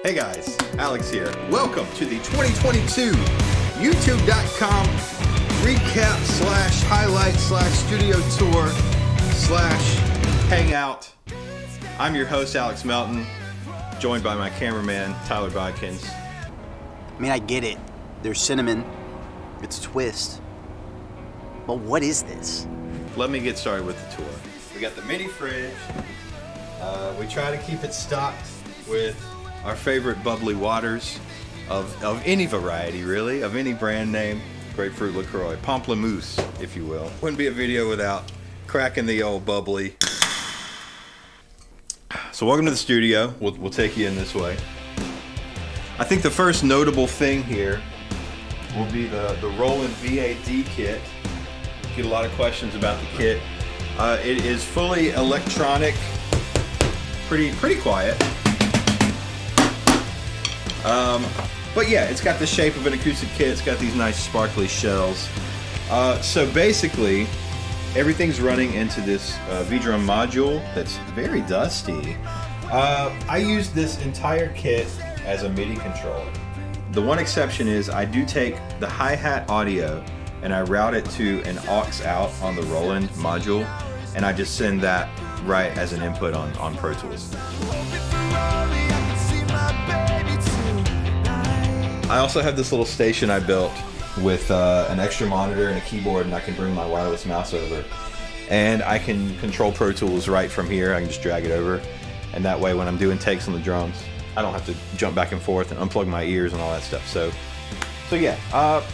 Hey guys, Alex here. Welcome to the 2022 YouTube.com recap slash highlight slash studio tour slash hangout. I'm your host, Alex Melton, joined by my cameraman, Tyler Bodkins. I mean, I get it. There's cinnamon. It's a twist. But what is this? Let me get started with the tour. We got the mini fridge. We try to keep it stocked with our favorite bubbly waters of any variety, really, of any brand name. Grapefruit LaCroix, Pamplemousse, if you will. Wouldn't be a video without cracking the old bubbly. So welcome to the studio. We'll take you in this way. I think the first notable thing here will be the Roland VAD kit. Get a lot of questions about the kit. It is fully electronic, pretty quiet. But yeah, it's got the shape of an acoustic kit. It's got these nice sparkly shells. So basically, everything's running into this V-Drum module that's very dusty. I used this entire kit as a MIDI controller. The one exception is I do take the hi-hat audio and I route it to an aux out on the Roland module, and I just send that right as an input on Pro Tools. I also have this little station I built with an extra monitor and a keyboard, and I can bring my wireless mouse over. And I can control Pro Tools right from here. I can just drag it over. And that way when I'm doing takes on the drums, I don't have to jump back and forth and unplug my ears and all that stuff. So yeah,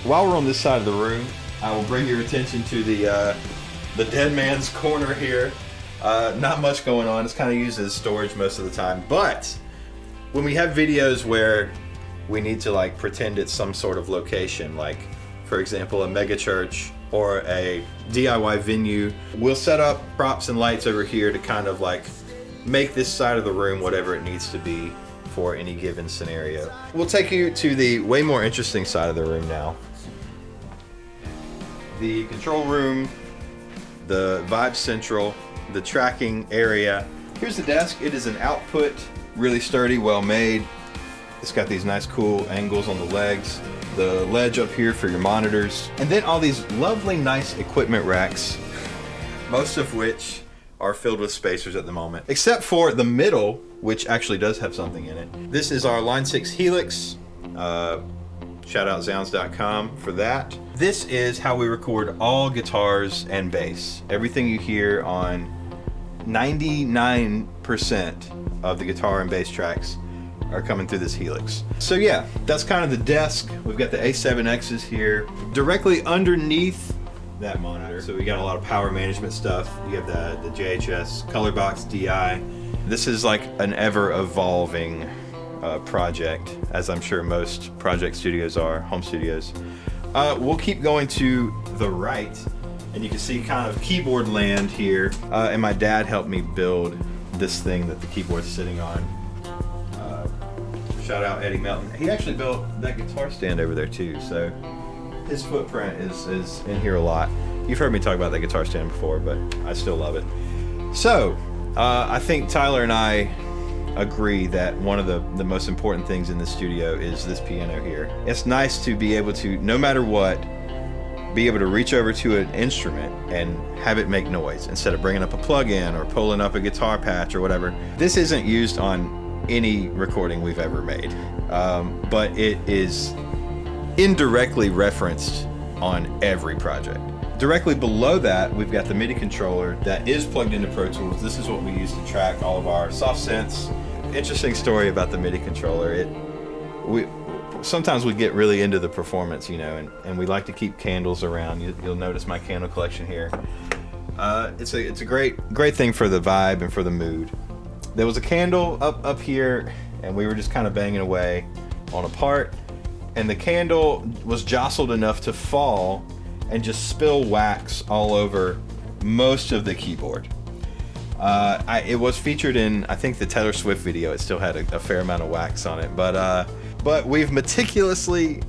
while we're on this side of the room, I will bring your attention to the dead man's corner here. Not much going on. It's kind of used as storage most of the time. But when we have videos where we need to like pretend it's some sort of location, like for example a mega church or a DIY venue, we'll set up props and lights over here to kind of like make this side of the room whatever it needs to be for any given scenario. We'll take you to the way more interesting side of the room now. The control room, the Vibe Central, the tracking area. Here's the desk. It is an output, really sturdy, well made. It's got these nice cool angles on the legs, the ledge up here for your monitors, and then all these lovely nice equipment racks, most of which are filled with spacers at the moment, except for the middle, which actually does have something in it. This is our Line 6 Helix. Shout out Zounds.com for that. This is how we record all guitars and bass. Everything you hear on 99% of the guitar and bass tracks are coming through this Helix. So yeah, that's kind of the desk. We've got the A7Xs here directly underneath that monitor. So we got a lot of power management stuff. You have the JHS Colorbox DI. This is like an ever evolving project, as I'm sure most project studios are, home studios. We'll keep going to the right, and you can see kind of keyboard land here. And my dad helped me build this thing that the keyboard's sitting on. Shout out Eddie Melton. He actually built that guitar stand over there too, so his footprint is in here a lot. You've heard me talk about that guitar stand before, but I still love it. So I think Tyler and I agree that one of the most important things in the studio is this piano here. It's nice to be able to, no matter what, be able to reach over to an instrument and have it make noise instead of bringing up a plug-in or pulling up a guitar patch or whatever. This isn't used on any recording we've ever made, but it is indirectly referenced on every project. Directly below that, we've got the MIDI controller that is plugged into Pro Tools. This is what we use to track all of our soft synths. Interesting story about the MIDI controller. Sometimes we get really into the performance, you know, and we like to keep candles around. You'll notice my candle collection here. It's a great thing for the vibe and for the mood. There was a candle up here, and we were just kind of banging away on a part, and the candle was jostled enough to fall and just spill wax all over most of the keyboard. It was featured in, I think, the Taylor Swift video. It still had a fair amount of wax on it, but we've meticulously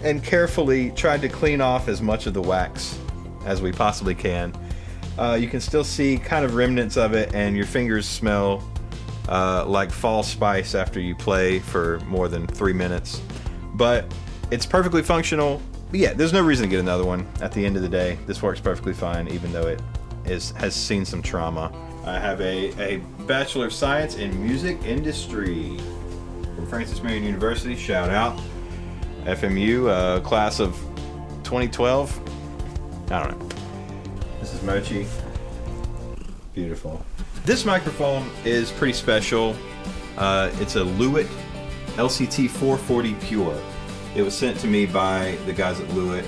and carefully tried to clean off as much of the wax as we possibly can. You can still see kind of remnants of it, and your fingers smell like fall spice after you play for more than 3 minutes. But it's perfectly functional. But yeah, there's no reason to get another one. At the end of the day, this works perfectly fine, even though it has seen some trauma. I have a Bachelor of Science in Music Industry from Francis Marion University. Shout out. FMU, class of 2012. I don't know. This is Mochi. Beautiful. This microphone is pretty special. It's a Lewitt LCT 440 Pure. It was sent to me by the guys at Lewitt.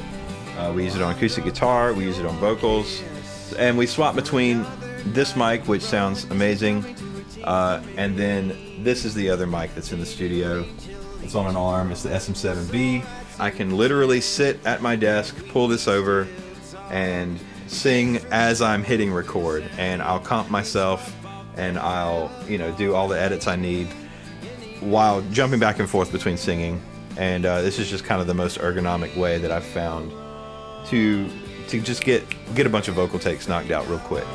We use it on acoustic guitar, we use it on vocals, and we swap between this mic, which sounds amazing, and then this is the other mic that's in the studio. It's on an arm, it's the SM7B. I can literally sit at my desk, pull this over, and sing as I'm hitting record, and I'll comp myself, and I'll, do all the edits I need while jumping back and forth between singing. And this is just kind of the most ergonomic way that I've found to just get a bunch of vocal takes knocked out real quick.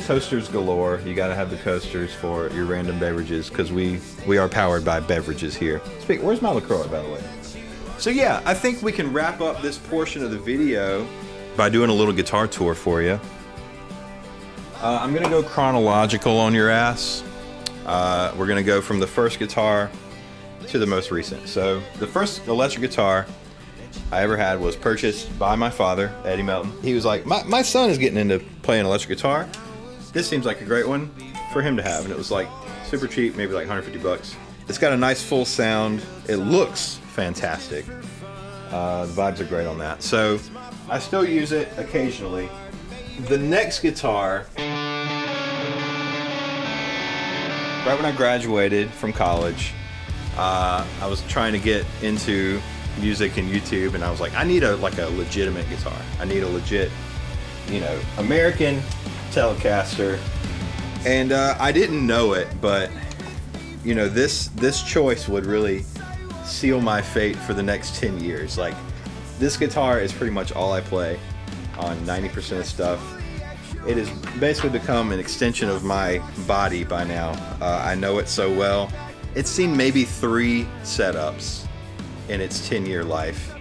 Coasters galore. You gotta have the coasters for your random beverages, because we are powered by beverages here. Where's my LaCroix, by the way? So yeah, I think we can wrap up this portion of the video by doing a little guitar tour for you. I'm gonna go chronological on your ass. We're gonna go from the first guitar to the most recent. So the first electric guitar I ever had was purchased by my father, Eddie Melton. He was like, my son is getting into playing electric guitar. This seems like a great one for him to have. And it was like super cheap, maybe like 150 bucks. It's got a nice full sound. It looks fantastic. The vibes are great on that. So I still use it occasionally. The next guitar, right when I graduated from college, I was trying to get into music and YouTube, and I was like, I need a legitimate guitar. I need a legit, American Telecaster. And I didn't know it, but this choice would really seal my fate for the next 10 years. Like, this guitar is pretty much all I play on 90% of stuff. It has basically become an extension of my body by now. I know it so well. It's seen maybe 3 setups in its 10-year life.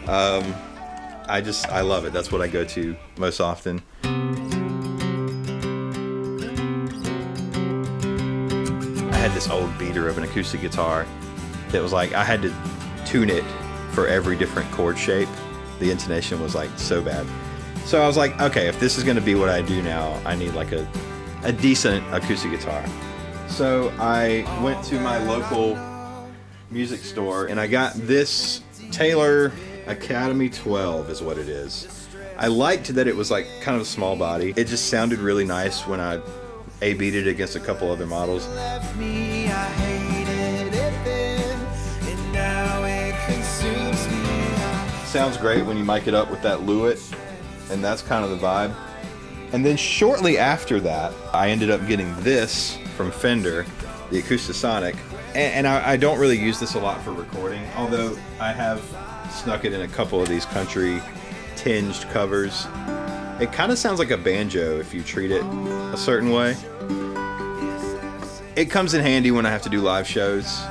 I love it. That's what I go to most often. I had this old beater of an acoustic guitar that was like, I had to tune it for every different chord shape. The intonation was like so bad. So I was like, okay, if this is gonna be what I do now, I need like a decent acoustic guitar. So I went to my local music store and I got this Taylor Academy 12 is what it is. I liked that it was like kind of a small body. It just sounded really nice when I A-beat it against a couple other models. Sounds great when you mic it up with that Lewitt, and that's kind of the vibe. And then shortly after that, I ended up getting this from Fender, the Acoustasonic. And I don't really use this a lot for recording, although I have snuck it in a couple of these country tinged covers. It kind of sounds like a banjo if you treat it a certain way. It comes in handy when I have to do live shows.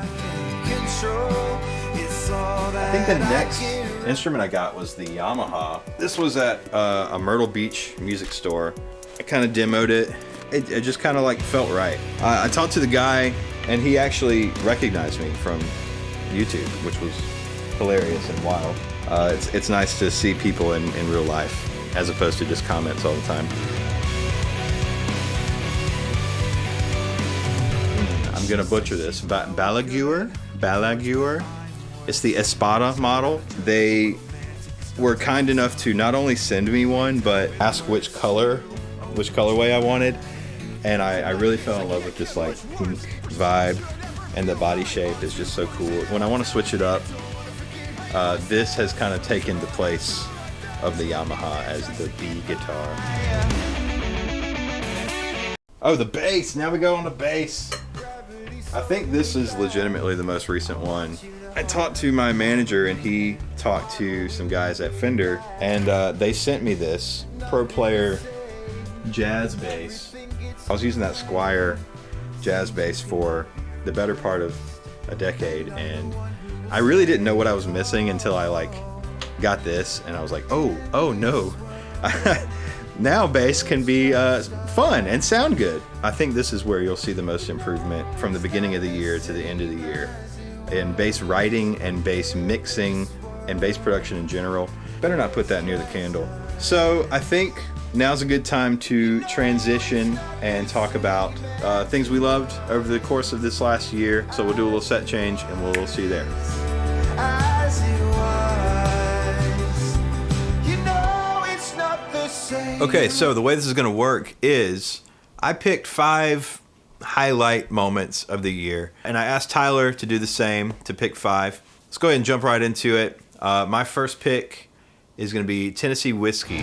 I think the next instrument I got was the Yamaha. This was at a Myrtle Beach music store. I kind of demoed it. It just kind of like felt right. I talked to the guy and he actually recognized me from YouTube, which was hilarious and wild. It's nice to see people in real life as opposed to just comments all the time. I'm gonna butcher this. Balaguer? It's the Espada model. They were kind enough to not only send me one, but ask which colorway I wanted. And I really fell in love with this like pink vibe, and the body shape is just so cool. When I want to switch it up, this has kind of taken the place of the Yamaha as the B guitar. Oh, the bass! Now we go on the bass. I think this is legitimately the most recent one. I talked to my manager and he talked to some guys at Fender, and they sent me this Pro Player jazz bass. I was using that Squier jazz bass for the better part of a decade, and I really didn't know what I was missing until I like got this, and I was like, oh no. Now bass can be fun and sound good. I think this is where you'll see the most improvement from the beginning of the year to the end of the year in bass writing and bass mixing and bass production in general. Better not put that near the candle. So I think now's a good time to transition and talk about things we loved over the course of this last year. So we'll do a little set change and we'll see you there. Okay, so the way this is going to work is I picked 5 highlight moments of the year, and I asked Tyler to do the same, to pick 5. Let's go ahead and jump right into it. My first pick is going to be Tennessee Whiskey.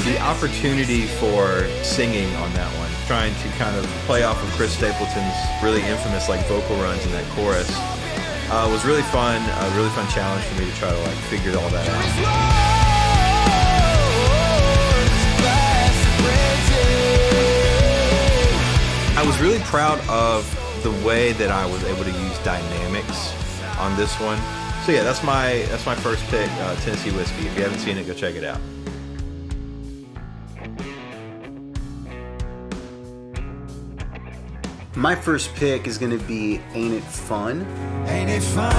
The opportunity for singing on that one, trying to kind of play off of Chris Stapleton's really infamous like vocal runs in that chorus, was really fun. A really fun challenge for me to try to like figure all that out. I was really proud of the way that I was able to use dynamics on this one. So yeah, that's my first pick, Tennessee Whiskey. If you haven't seen it, go check it out. My first pick is gonna be Ain't It Fun? Ain't it fun?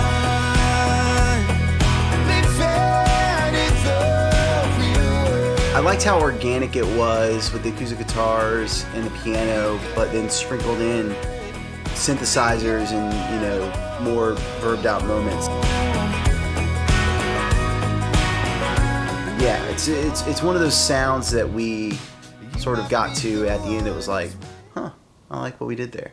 I liked how organic it was with the acoustic guitars and the piano, but then sprinkled in synthesizers and, you know, more verbed out moments. Yeah, it's one of those sounds that we sort of got to at the end. It was like, huh, I like what we did there.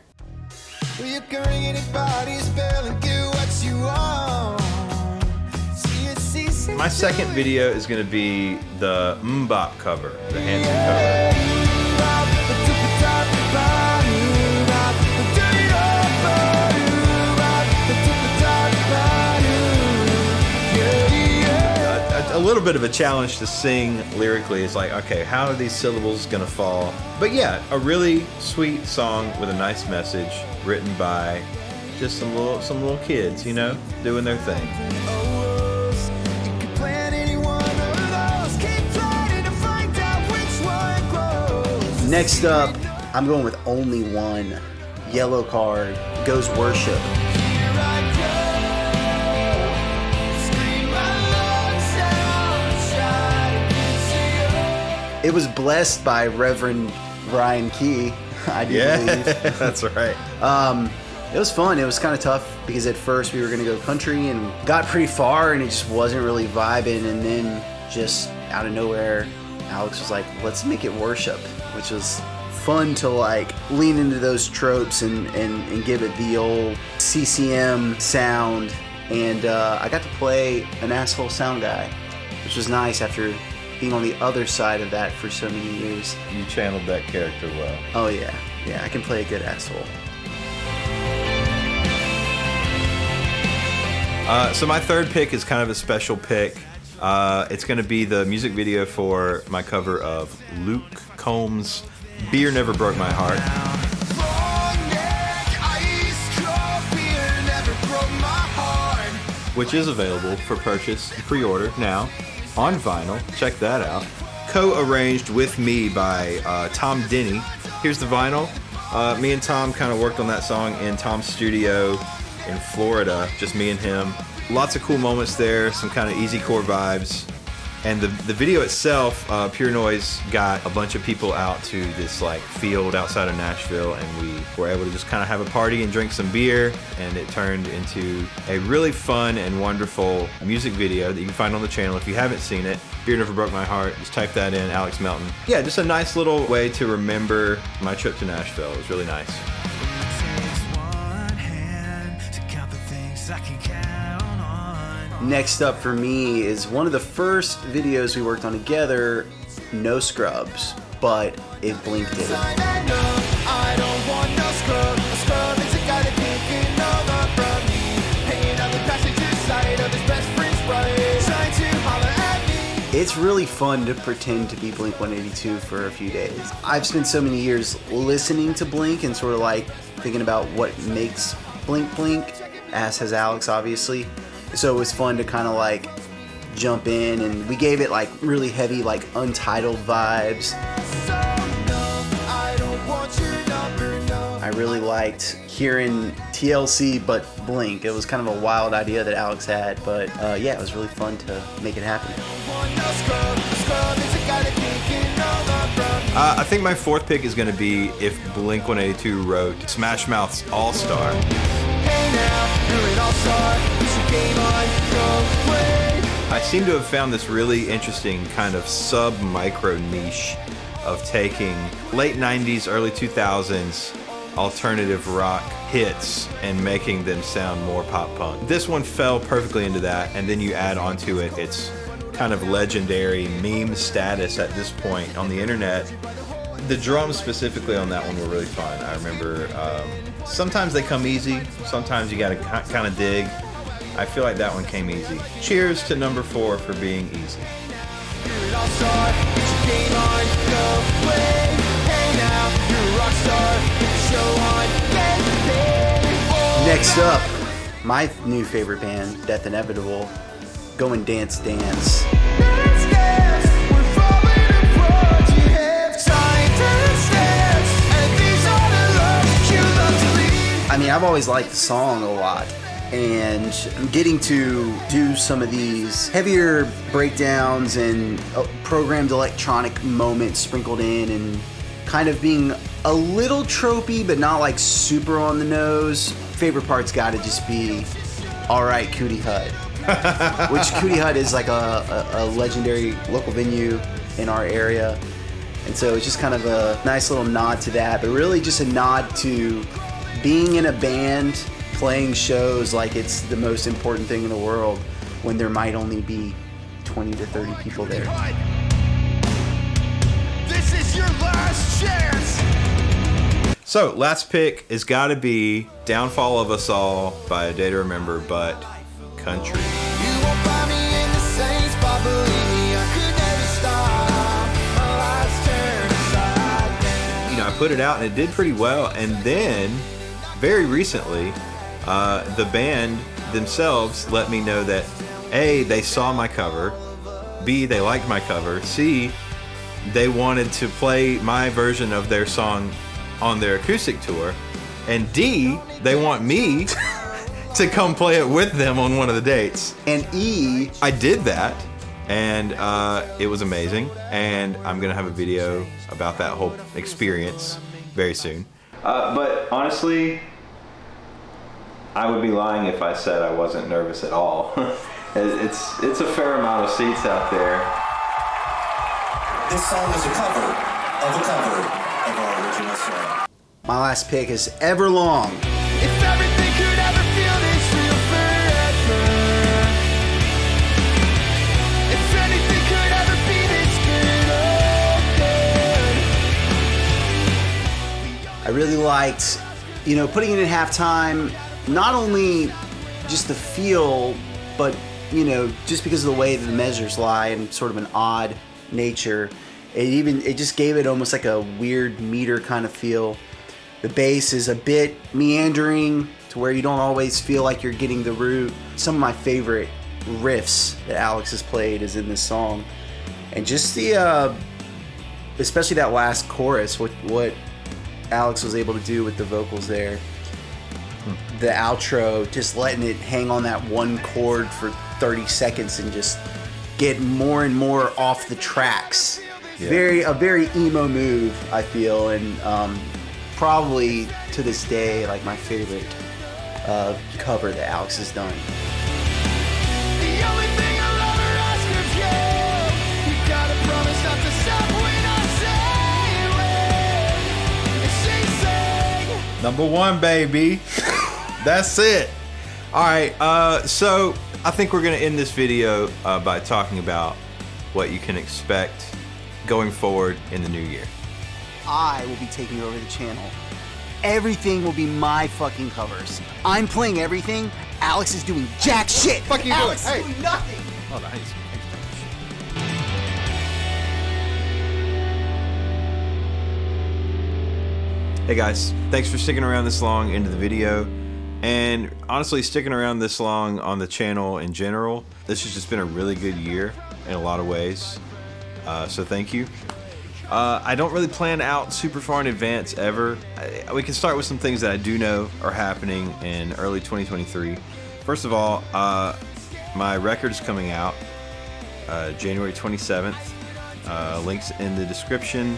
My second video is going to be the MMMBop cover, the Hanson cover. A little bit of a challenge to sing lyrically. It's like, okay, how are these syllables gonna fall? But yeah, a really sweet song with a nice message, written by just some little kids, you know, doing their thing. Next up, I'm going with Only One. Yellow Card, Goes Worship. It was blessed by Reverend Brian Key, I do believe. That's right. It was fun. It was kind of tough because at first we were going to go country and got pretty far and it just wasn't really vibing. And then just out of nowhere, Alex was like, let's make it worship, which was fun to like lean into those tropes and give it the old CCM sound. And I got to play an asshole sound guy, which was nice after being on the other side of that for so many years. You channeled that character well. Oh yeah, I can play a good asshole. So my third pick is kind of a special pick. It's going to be the music video for my cover of Luke Combs' Beer Never Broke My Heart. Which is available for purchase and pre-order now on vinyl. Check that out. Co-arranged with me by Tom Denny. Here's the vinyl. Me and Tom kind of worked on that song in Tom's studio in Florida, just me and him. Lots of cool moments there, some kind of easy core vibes. And the video itself, Pure Noise got a bunch of people out to this like field outside of Nashville, and we were able to just kind of have a party and drink some beer, and it turned into a really fun and wonderful music video that you can find on the channel if you haven't seen it. Beer Never Broke My Heart, just type that in, Alex Melton. Yeah, just a nice little way to remember my trip to Nashville. It was really nice. Next up for me is one of the first videos we worked on together, No Scrubs, but if Blink did it. It's really fun to pretend to be Blink-182 for a few days. I've spent so many years listening to Blink and sort of like thinking about what makes Blink Blink, as has Alex obviously. So it was fun to kind of like jump in, and we gave it like really heavy like Untitled vibes. I really liked hearing TLC but Blink. It was kind of a wild idea that Alex had, but yeah, it was really fun to make it happen. I think my fourth pick is going to be if Blink-182 wrote Smash Mouth's All Star. I seem to have found this really interesting kind of sub-micro niche of taking late 90s, early 2000s alternative rock hits and making them sound more pop punk. This one fell perfectly into that, and then you add onto it its kind of legendary meme status at this point on the internet. The drums specifically on that one were really fun. I remember sometimes they come easy, sometimes you gotta kind of dig. I feel like that one came easy. Cheers to number 4 for being easy. Next up, my new favorite band, Death Inevitable, Going Dance Dance. I mean, I've always liked the song a lot, and getting to do some of these heavier breakdowns and programmed electronic moments sprinkled in, and kind of being a little tropey but not like super on the nose. Favorite part's gotta just be Alright Cootie Hut, which Cootie Hut is like a legendary local venue in our area, and so it's just kind of a nice little nod to that, but really just a nod to being in a band, playing shows like it's the most important thing in the world when there might only be 20 to 30 people there. This is your last chance. So, last pick has got to be Downfall of Us All by A Day to Remember, but country. You won't find me in the same spot, believe me, I could never stop. My life's turned upside down. You know, I put it out and it did pretty well, and then very recently, the band themselves let me know that A, they saw my cover, B, they liked my cover, C, they wanted to play my version of their song on their acoustic tour, and D, they want me to come play it with them on one of the dates. And E, I did that, and it was amazing, and I'm gonna have a video about that whole experience very soon. But honestly, I would be lying if I said I wasn't nervous at all. It's a fair amount of seats out there. This song is a cover of our original song. my last pick is Everlong. If everything could ever feel this real forever, if anything could ever be this good, I really liked, putting it at halftime, not only just the feel, but, just because of the way the measures lie and sort of an odd nature, it just gave it almost like a weird meter kind of feel. The bass is a bit meandering to where you don't always feel like you're getting the root. Some of my favorite riffs that Alex has played is in this song. And just the, especially that last chorus, what Alex was able to do with the vocals there. The outro, just letting it hang on that one chord for 30 seconds and just get more and more off the tracks. Yeah. A very emo move, I feel, and probably to this day, like my favorite cover that Alex has done. the only thing I'll ever ask of you, you gotta promise not to stop when I say it. And she sang. Number one, baby. That's it. All right. So I think we're gonna end this video by talking about what you can expect going forward in the new year. I will be taking over the channel. Everything will be my fucking covers. I'm playing everything. Alex is doing jack shit. Fuck you Alex doing? is doing nothing. Hold on. I need some extra shit. Hey guys, thanks for sticking around this long into the video, and honestly sticking around this long on the channel in general. This has just been a really good year in a lot of ways, so thank you. I don't really plan out super far in advance ever. We can start with some things that I do know are happening in early 2023. First of all, my record's coming out January 27th. Links in the description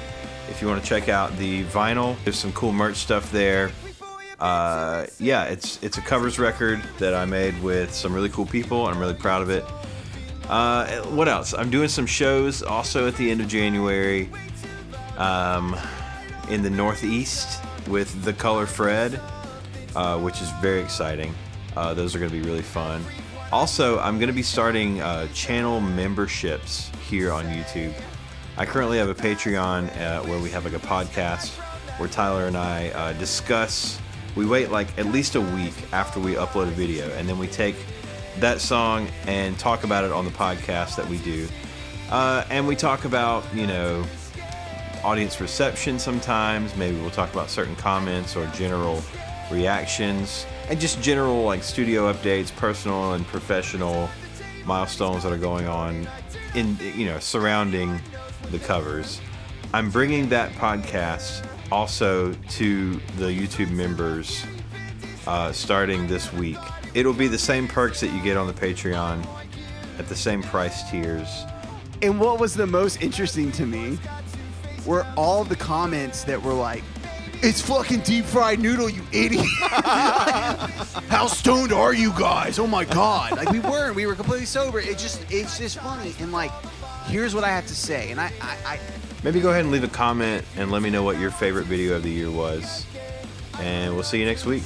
if you want to check out the vinyl. There's some cool merch stuff there. Yeah, it's a covers record that I made with some really cool people, and I'm really proud of it. What else? I'm doing some shows also at the end of January in the Northeast with The Color Fred, which is very exciting. Those are going to be really fun. Also, I'm going to be starting channel memberships here on YouTube. I currently have a Patreon where we have like a podcast where Tyler and I discuss. We wait like at least a week after we upload a video, and then we take that song and talk about it on the podcast that we do. And we talk about, you know, audience reception sometimes. Maybe we'll talk about certain comments or general reactions, and just general like studio updates, personal and professional milestones that are going on in, you know, surrounding the covers. I'm bringing that podcast also to the YouTube members starting this week. It'll be the same perks that you get on the Patreon at the same price tiers. And what was the most interesting to me were all the comments that were like, "It's fucking deep fried noodle, you idiot." How stoned are you guys? Oh my God. Like we were completely sober. It's just funny. And like, here's what I have to say. And I Maybe go ahead and leave a comment and let me know what your favorite video of the year was. And we'll see you next week.